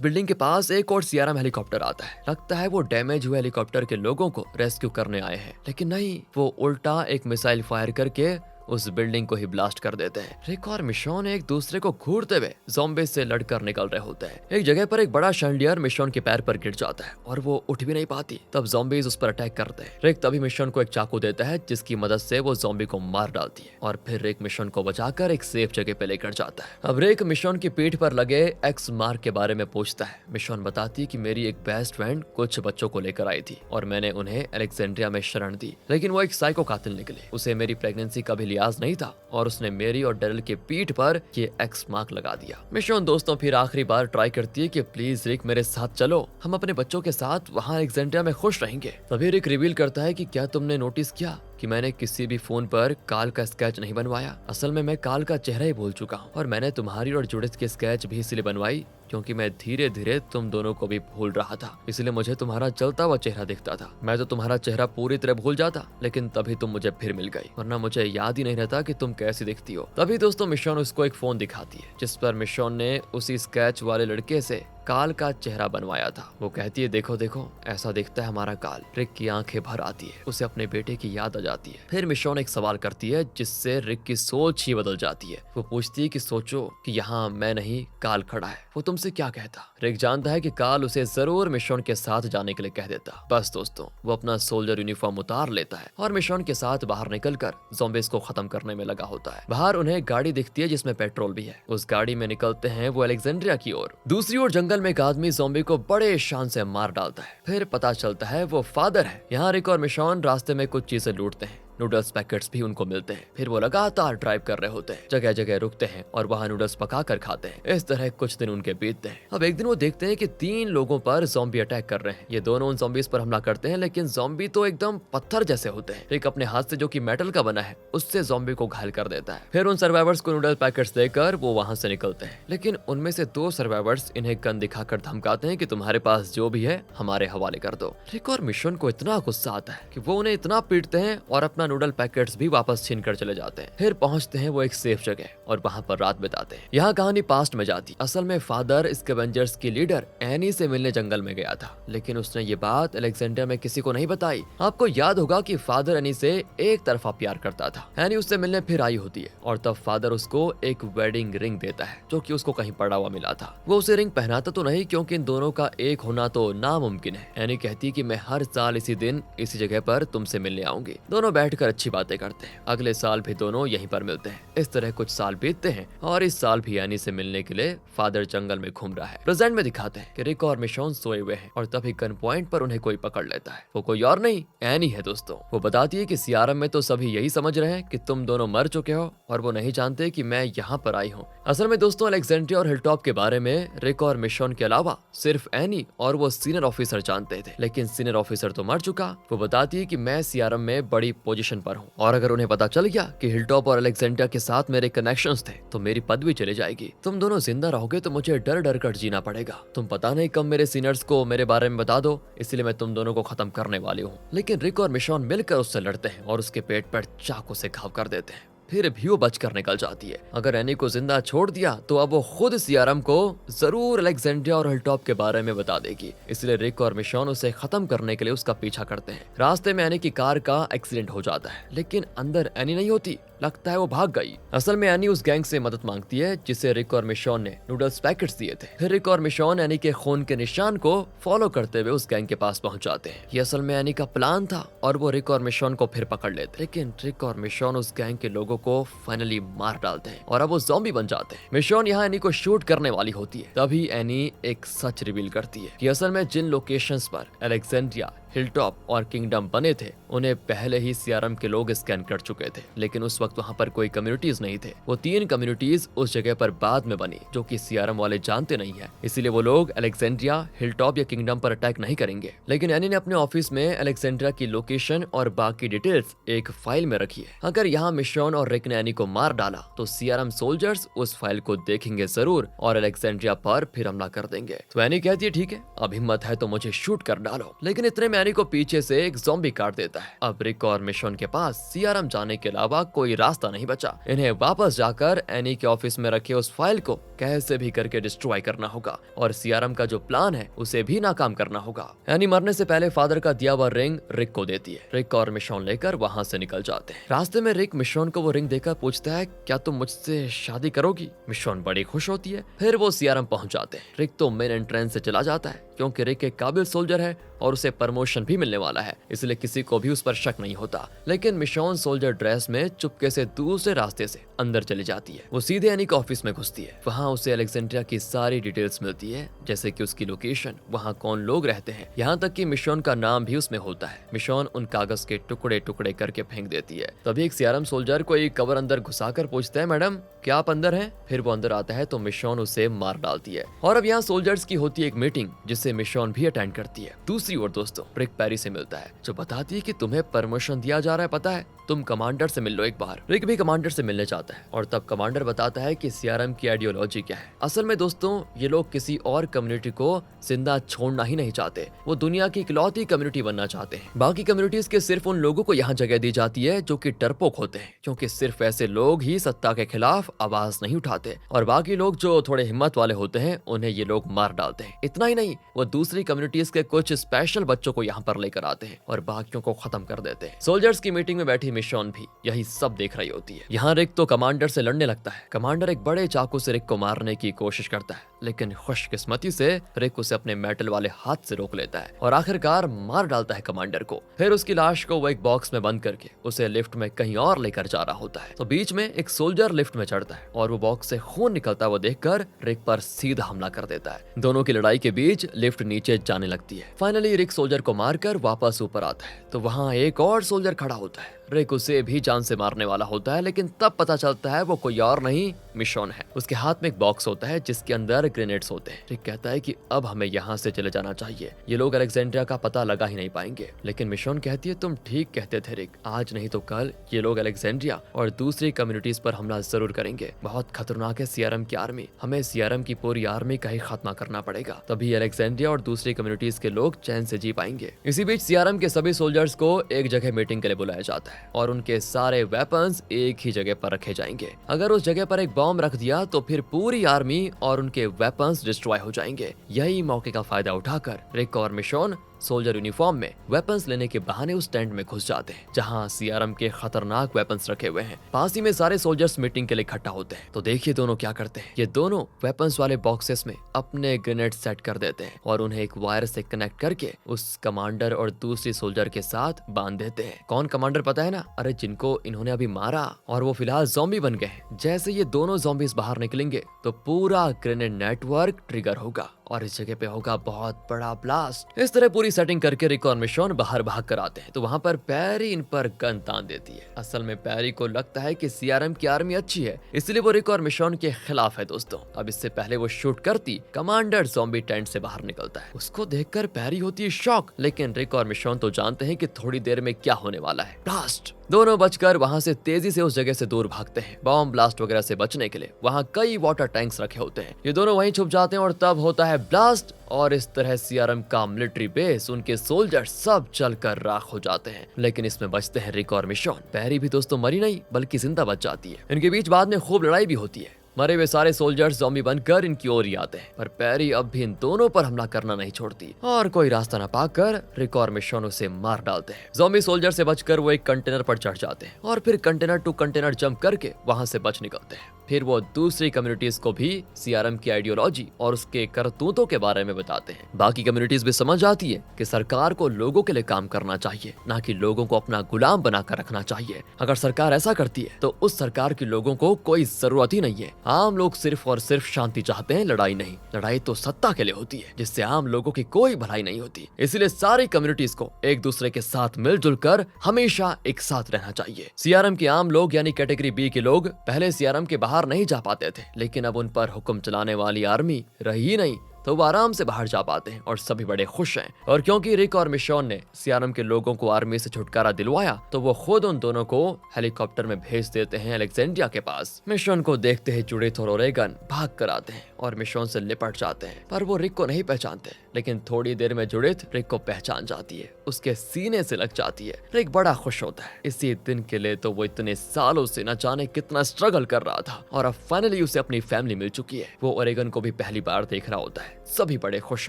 बिल्डिंग के पास एक और सीआरएम हेलीकॉप्टर आता है। लगता है वो डैमेज हुए हेलीकॉप्टर के लोगों को रेस्क्यू करने आए हैं, लेकिन नहीं, वो उल्टा एक मिसाइल फायर करके उस बिल्डिंग को ही ब्लास्ट कर देते हैं। रिक और मिशोन एक दूसरे को घूरते हुए ज़ॉम्बी से लड़कर निकल रहे होते हैं। एक जगह पर एक बड़ा शैंडियर मिशोन के पैर पर गिर जाता है और वो उठ भी नहीं पाती। तब ज़ॉम्बीज उस पर अटैक करते हैं। रिक तभी मिशोन को एक चाकू देता है जिसकी मदद से वो ज़ॉम्बी को मार डालती है और फिर रिक मिशोन को बचाकर एक सेफ जगह पे लेकर जाता है। अब रिक मिशोन की पीठ पर लगे एक्स मार्क के बारे में पूछता है। मिशोन बताती है कि मेरी एक बेस्ट फ्रेंड कुछ बच्चों को लेकर आई थी और मैंने उन्हें अलेक्जेंड्रिया में शरण दी, लेकिन वो एक साइको कातिल निकले। उसे मेरी प्रेगनेंसी का भी लिहाज नहीं था और उसने मेरी और डेरिल के पीठ पर ये एक्स मार्क लगा दिया। मिशोन दोस्तों फिर आखिरी बार ट्राई करती है कि प्लीज रिक मेरे साथ चलो, हम अपने बच्चों के साथ वहाँ अलेक्जेंड्रिया में खुश रहेंगे। तभी रिक रिवील करता है कि क्या तुमने नोटिस किया कि मैंने किसी भी फोन पर काल का स्केच नहीं बनवाया। असल में मैं काल का चेहरा ही भूल चुका हूँ और मैंने तुम्हारी और जुडिथ की स्केच भी इसलिए बनवाई क्योंकि मैं धीरे धीरे तुम दोनों को भी भूल रहा था, इसलिए मुझे तुम्हारा जलता हुआ चेहरा दिखता था। मैं तो तुम्हारा चेहरा पूरी तरह भूल जाता, लेकिन तभी तुम मुझे फिर मिल गई, वरना मुझे याद ही नहीं रहता कि तुम कैसी दिखती हो। तभी दोस्तों मिशोन उसको एक फोन दिखाती है जिस पर मिशोन ने उसी स्केच वाले लड़के से काल का चेहरा बनवाया था। वो कहती है देखो देखो ऐसा दिखता है हमारा काल। रिक की आंखें भर आती है, उसे अपने बेटे की याद आ जाती है। फिर मिशोन एक सवाल करती है जिससे रिक की सोच ही बदल जाती है। वो पूछती है कि सोचो कि यहाँ मैं नहीं काल खड़ा है, वो तुमसे क्या कहता। रिक जानता है कि काल उसे जरूर मिशोन के साथ जाने के लिए कह देता। बस दोस्तों वो अपना सोल्जर यूनिफॉर्म उतार लेता है और मिशोन के साथ बाहर निकलकर ज़ॉम्बीज़ को खत्म करने में लगा होता है। बाहर उन्हें गाड़ी दिखती है जिसमें पेट्रोल भी है। उस गाड़ी में निकलते हैं वो अलेक्जेंड्रिया की ओर। दूसरी ओर जंगल में एक आदमी ज़ॉम्बी को बड़े शान से मार डालता है। फिर पता चलता है वो फादर है। यहाँ रिक और मिशोन रास्ते में कुछ चीजें लूटते हैं। नूडल्स पैकेट्स भी उनको मिलते हैं। फिर वो लगातार ड्राइव कर रहे होते हैं, जगह जगह रुकते हैं और वहाँ नूडल्स पका कर खाते हैं। इस तरह कुछ दिन उनके बीतते हैं। अब एक दिन वो देखते हैं कि 3 लोगों पर ज़ॉम्बी अटैक कर रहे हैं। ये दोनों उन ज़ॉम्बीज पर हमला करते हैं, लेकिन ज़ॉम्बी तो एकदम पत्थर जैसे होते हैं। एक अपने हाथ से जो कि मेटल का बना है उससे ज़ॉम्बी को घायल कर देता है। फिर उन सर्वाइवर्स को नूडल पैकेट्स देकर वो वहाँ से निकलते हैं, लेकिन उनमें से 2 सर्वाइवर्स इन्हें गन दिखाकर धमकाते हैं कि तुम्हारे पास जो भी है हमारे हवाले कर दो। रिक और मिशोन को इतना गुस्सा आता है कि वो उन्हें इतना पीटते हैं और अपना नूडल पैकेट्स भी वापस छीन कर चले जाते हैं। फिर पहुंचते हैं वो एक सेफ जगह और वहां पर रात बिताते हैं। यहाँ कहानी पास्ट में जाती। असल में फादर स्कैवेंजर्स की लीडर एनी से मिलने जंगल में गया था, लेकिन उसने ये बात अलेक्जेंड्रिया में किसी को नहीं बताई। आपको याद होगा कि फादर एनी से एक तरफा प्यार करता था। एनी उससे मिलने फिर आई होती है और तब फादर उसको एक वेडिंग रिंग देता है जो कि उसको कहीं पड़ा हुआ मिला था। वो उसे रिंग पहनाता तो नहीं क्योंकि इन दोनों का एक होना तो नामुमकिन है। एनी कहती कि मैं हर साल इसी दिन इसी जगह पर तुमसे मिलने आऊंगी। दोनों बैठकर अच्छी बातें करते हैं। अगले साल भी दोनों यहीं पर मिलते हैं। इस तरह कुछ साल बीतते हैं और इस साल भी एनी से मिलने के लिए फादर जंगल में घूम रहा है। प्रेजेंट में दिखाते हैं कि रिक और मिशोन सोए हुए हैं और तभी गन पॉइंट पर उन्हें कोई पकड़ लेता है। वो कोई और नहीं एनी है दोस्तों। वो बताती है कि सीआरएम में तो सभी यही समझ रहे हैं कि तुम दोनों मर चुके हो और वो नहीं जानते कि मैं यहाँ पर आई हूँ। असल में दोस्तों अलेक्जेंड्रिया और हिलटॉप के बारे में रिक और मिशोन के अलावा सिर्फ एनी और वो सीनियर ऑफिसर जानते थे, लेकिन सीनियर ऑफिसर तो मर चुका। वो बताती है कि मैं सीआरएम में बड़ी पोजीशन पर हूँ और अगर उन्हें पता चल गया कि हिलटॉप और अलेक्जेंड्रिया के साथ मेरे कनेक्शंस थे तो मेरी पदवी चली जाएगी। तुम दोनों जिंदा रहोगे तो मुझे डर डर कर जीना पड़ेगा। तुम पता नहीं कब मेरे सीनियर्स को मेरे बारे में बता दो, इसलिए मैं तुम दोनों को खत्म करने वाली हूँ। लेकिन रिक और मिशोन मिलकर उससे लड़ते हैं और उसके पेट पर चाकू से घाव कर देते हैं। फिर भी वो बचकर निकल जाती है। अगर एनी को जिंदा छोड़ दिया तो अब वो खुद सीआरएम को जरूर अलेक्जेंड्रिया और हिलटॉप के बारे में बता देगी। इसलिए रिक और मिशोन उसे खत्म करने के लिए उसका पीछा करते हैं। रास्ते में एनी की कार का एक्सीडेंट हो जाता है, लेकिन अंदर एनी नहीं होती। लगता है वो भाग गई। असल में एनी उस गैंग से मदद मांगती है जिसे रिक और मिशोन ने नूडल्स पैकेट्स दिए थे। फिर रिक और मिशोन एनी के खून के निशान को फॉलो करते हुए उस गैंग के पास पहुंच जाते हैं। ये असल में एनी का प्लान था और वो रिक और मिशोन को फिर पकड़ लेते, लेकिन रिक और मिशोन उस गैंग के लोगों को फाइनली मार डालते हैं और अब वो ज़ॉम्बी बन जाते हैं। मिशोन यहाँ एनी को शूट करने वाली होती है, तभी एनी एक सच रिवील करती है कि असल में जिन लोकेशंस पर अलेक्जेंड्रिया, हिलटॉप और किंगडम बने थे उन्हें पहले ही सीआरएम के लोग स्कैन कर चुके थे, लेकिन उस वक्त वक्त वहाँ पर कोई कम्युनिटीज नहीं थे। वो 3 कम्युनिटीज उस जगह पर बाद में बनी जो कि सीआरएम वाले जानते नहीं है, इसीलिए वो लोग अलेक्जेंड्रिया, हिलटॉप या किंगडम पर अटैक नहीं करेंगे। लेकिन एनी ने अपने ऑफिस में अलेक्जेंड्रिया की लोकेशन और बाकी डिटेल्स एक फाइल में रखी है। अगर यहाँ मिशॉन और रिक ने एनी को मार डाला तो सीआरएम सोल्जर्स उस फाइल को देखेंगे जरूर और अलेक्जेंड्रिया पर फिर हमला कर देंगे। तो एनी कहती है ठीक है, अब हिम्मत है तो मुझे शूट कर डालो। लेकिन इतने में एनी को पीछे से एक ज़ॉम्बी काट देता है। अब रिक और मिशॉन के पास सीआरएम जाने के अलावा कोई रास्ता नहीं बचा। इन्हें वापस जाकर एनी के ऑफिस में रखे उस फाइल को कैसे भी करके डिस्ट्रॉय करना होगा और सीआरएम का जो प्लान है उसे भी नाकाम करना होगा। एनी मरने से पहले फादर का दिया हुआ रिंग रिक को देती है। रिक और मिशॉन लेकर वहां से निकल जाते हैं। रास्ते में रिक मिशॉन को वो रिंग देकर पूछता है क्या तुम मुझसे शादी करोगी? मिशॉन बड़ी खुश होती है। फिर वो सीआरएम पहुंच जाते हैं। रिक तो मेन एंट्रेंस से चला जाता है क्योंकि रिक एक काबिल सोल्जर है और उसे प्रमोशन भी मिलने वाला है, इसलिए किसी को भी उस पर शक नहीं होता। लेकिन मिशॉन सोल्जर ड्रेस में चुपके से दूसरे रास्ते से अंदर चली जाती है। वो सीधे एनी के ऑफिस में घुसती है। वहाँ उसे अलेक्जेंड्रिया की सारी डिटेल्स मिलती है, जैसे कि उसकी लोकेशन, वहाँ कौन लोग रहते हैं, यहाँ तक कि मिशॉन का नाम भी उसमें होता है। मिशॉन उन कागज के टुकड़े टुकड़े करके फेंक देती है। तभी एक सीआरएम सोल्जर को एक कवर अंदर घुसाकर पूछता है मैडम क्या आप अंदर हैं? फिर वो अंदर आता है तो मिशॉन उसे मार डालती है। और अब यहाँ सोल्जर्स की होती है एक मीटिंग जिसे मिशॉन भी अटेंड करती है। दूसरी ओर दोस्तों रिक पैरी से मिलता है जो बताती है कि तुम्हें प्रमोशन दिया जा रहा है, पता है, तुम कमांडर से मिल लो एक बार। रिक भी कमांडर से मिलने चाहता है और तब कमांडर बताता है कि सीआरएम की आइडियोलॉजी क्या है। असल में दोस्तों ये लोग किसी और कम्युनिटी को जिंदा छोड़ना ही नहीं चाहते, वो दुनिया की इकलौती कम्युनिटी बनना चाहते हैं। बाकी कम्युनिटीज के सिर्फ उन लोगों को यहाँ जगह दी जाती है जो कि डरपोक होते हैं, क्योंकि सिर्फ ऐसे लोग ही सत्ता के खिलाफ आवाज नहीं उठाते और बाकी लोग जो थोड़े हिम्मत वाले होते हैं उन्हें ये लोग मार डालते हैं। इतना ही नहीं, वो दूसरी कम्युनिटीज के कुछ स्पेशल बच्चों को यहाँ पर लेकर आते हैं और बाकियों को खत्म कर देते हैं। सोल्जर्स की मीटिंग में बैठी मिशॉन भी यही सब देख रही होती है। यहाँ रिक तो कमांडर से लड़ने लगता है। कमांडर एक बड़े चाकू से रिक को मारने की कोशिश करता है, लेकिन खुशकिस्मती से रिक उसे अपने मेटल वाले हाथ से रोक लेता है और आखिरकार मार डालता है कमांडर को। फिर उसकी लाश को वो एक बॉक्स में बंद करके उसे लिफ्ट में कहीं और लेकर जा रहा होता है। तो बीच में एक सोल्जर लिफ्ट में चढ़ता है और वो बॉक्स से खून निकलता हुआ देखकर रिक पर सीधा हमला कर देता है। दोनों की लड़ाई के बीच लिफ्ट नीचे जाने लगती है। फाइनली रिक सोल्जर को मारकर वापस ऊपर आता है तो वहाँ एक और सोल्जर खड़ा होता है। रिक उसे भी जान से मारने वाला होता है, लेकिन तब पता चलता है वो कोई और नहीं मिशॉन है। उसके हाथ में एक बॉक्स होता है जिसके अंदर ग्रेनेड्स होते हैं। रिक कहता है कि अब हमें यहाँ से चले जाना चाहिए, ये लोग अलेक्जेंड्रिया का पता लगा ही नहीं पाएंगे। लेकिन मिशॉन कहती है तुम ठीक कहते थे रिक, आज नहीं तो कल ये लोग अलेक्जेंड्रिया और दूसरी कम्युनिटीज पर हमला जरूर करेंगे। बहुत खतरनाक है सीआरएम की आर्मी, हमें सीआरएम की पूरी आर्मी का ही खात्मा करना पड़ेगा, तभी अलेक्जेंड्रिया और दूसरी कम्युनिटीज के लोग चैन से जी पाएंगे। इसी बीच सीआरएम के सभी सोल्जर्स को एक जगह मीटिंग के लिए बुलाया जाता है और उनके सारे वेपन्स एक ही जगह पर रखे जाएंगे। अगर उस जगह पर एक बॉम्ब रख दिया तो फिर पूरी आर्मी और उनके वेपन्स डिस्ट्रॉय हो जाएंगे। यही मौके का फायदा उठाकर रिक और मिशॉन सोल्जर यूनिफॉर्म में वेपन्स लेने के बहाने उस टेंट में घुस जाते हैं जहां सीआरएम के खतरनाक वेपन्स रखे हुए हैं। पास ही में सारे सोल्जर्स मीटिंग के लिए इकट्ठा होते हैं। तो देखिए दोनों क्या करते हैं, ये दोनों वेपन्स वाले बॉक्सेस में अपने ग्रेनेड सेट कर देते हैं और उन्हें एक वायर से कनेक्ट करके उस कमांडर और दूसरी सोल्जर के साथ बांध देते हैं। कौन कमांडर पता है ना? अरे जिनको इन्होंने अभी मारा और वो फिलहाल ज़ॉम्बी बन गए हैं। जैसे ये दोनों ज़ॉम्बीज बाहर निकलेंगे तो पूरा ग्रेनेड नेटवर्क ट्रिगर होगा और इस जगह पे होगा बहुत बड़ा ब्लास्ट। इस तरह पूरी सेटिंग करके रिक और मिशॉन बाहर भाग कर आते हैं तो वहाँ पर पैरी इन पर गन तान देती है। असल में पैरी को लगता है कि सीआरएम की आर्मी अच्छी है, इसलिए वो रिक और मिशॉन के खिलाफ है दोस्तों। अब इससे पहले वो शूट करती कमांडर ज़ॉम्बी टेंट से बाहर निकलता है। उसको देखकर पैरी होती है शॉक, लेकिन रिक और मिशॉन तो जानते हैं कि थोड़ी देर में क्या होने वाला है, ब्लास्ट। दोनों बचकर वहां से तेजी से उस जगह से दूर भागते हैं। बॉम्ब ब्लास्ट वगैरह से बचने के लिए वहां कई वाटर टैंक्स रखे होते हैं। ये दोनों वहीं छुप जाते हैं और तब होता है ब्लास्ट और इस तरह सीआरएम का मिलिट्री बेस, उनके सोल्जर सब जलकर राख हो जाते हैं। लेकिन इसमें बचते हैं रिक और मिशॉन। पैरी भी दोस्तों मरी नहीं बल्कि जिंदा बच जाती है। इनके बीच बाद में खूब लड़ाई भी होती है। मरे हुए सारे सोल्जर्स ज़ॉम्बी बनकर इनकी ओर ही आते हैं, पर पैरी अब भी इन दोनों पर हमला करना नहीं छोड़ती और कोई रास्ता न पाकर रिक और मिशॉन उसे मार डालते हैं। ज़ॉम्बी सोल्जर से बचकर वो एक कंटेनर पर चढ़ जाते हैं और फिर कंटेनर टू कंटेनर जंप करके वहां से बच निकलते हैं। फिर वो दूसरी कम्युनिटीज को भी सीआरएम की आइडियोलॉजी और उसके करतूतों के बारे में बताते हैं। बाकी कम्युनिटीज भी समझ आती है कि सरकार को लोगों के लिए काम करना चाहिए, ना कि लोगों को अपना गुलाम बनाकर रखना चाहिए। अगर सरकार ऐसा करती है तो उस सरकार के लोगों को कोई जरूरत ही नहीं है आम लोग सिर्फ और सिर्फ शांति चाहते हैं, लड़ाई नहीं। लड़ाई तो सत्ता के लिए होती है, जिससे आम लोगों की कोई भलाई नहीं होती। इसलिए सारी कम्युनिटीज को एक दूसरे के साथ मिलजुल कर हमेशा एक साथ रहना चाहिए। सीआरएम के आम लोग यानी कैटेगरी बी के लोग पहले सीआरएम के बाहर नहीं जा पाते थे, लेकिन अब उन पर हुक्म चलाने वाली आर्मी रही ही नहीं, तो वो आराम से बाहर जा पाते हैं और सभी बड़े खुश हैं। और क्योंकि रिक और मिशॉन ने सीआरएम के लोगों को आर्मी से छुटकारा दिलवाया, तो वो खुद उन दोनों को हेलीकॉप्टर में भेज देते हैं अलेक्जेंड्रिया के पास। मिशॉन को देखते ही जूडिथ और ओरेगन भाग कर आते हैं और मिशॉन से लिपट जाते हैं, पर वो रिक को नहीं पहचानते। लेकिन थोड़ी देर में जूडिथ रिक को पहचान जाती है, उसके सीने से लग जाती है। रिक बड़ा खुश होता है। इसी दिन के लिए तो वो इतने सालों से न जाने कितना स्ट्रगल कर रहा था और अब फाइनली उसे अपनी फैमिली मिल चुकी है। वो ओरेगन को भी पहली बार देख रहा होता है। सभी बड़े खुश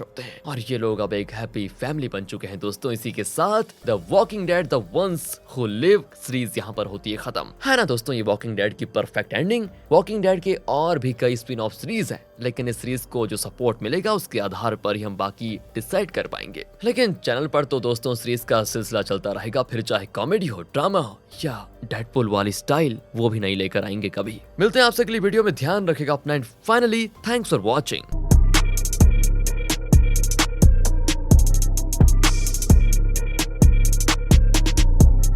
होते हैं और ये लोग अब एक हैप्पी फैमिली बन चुके हैं। दोस्तों, इसी के साथ the walking dead the ones who live series यहाँ पर होती है खत्म, है ना दोस्तों। ये वॉकिंग डेड की परफेक्ट एंडिंग। वॉकिंग डेड के और भी कई स्पिन ऑफ सीरीज है, लेकिन इस सीरीज को जो सपोर्ट मिलेगा उसके आधार पर ही हम बाकी डिसाइड कर पाएंगे। लेकिन चैनल पर तो दोस्तों सीरीज का सिलसिला चलता रहेगा, फिर चाहे कॉमेडी हो, ड्रामा हो या डेडपुल वाली स्टाइल, वो भी नहीं लेकर आएंगे कभी। मिलते हैं आपसे अगली वीडियो में। ध्यान रखेगा अपना and finally thanks for watching.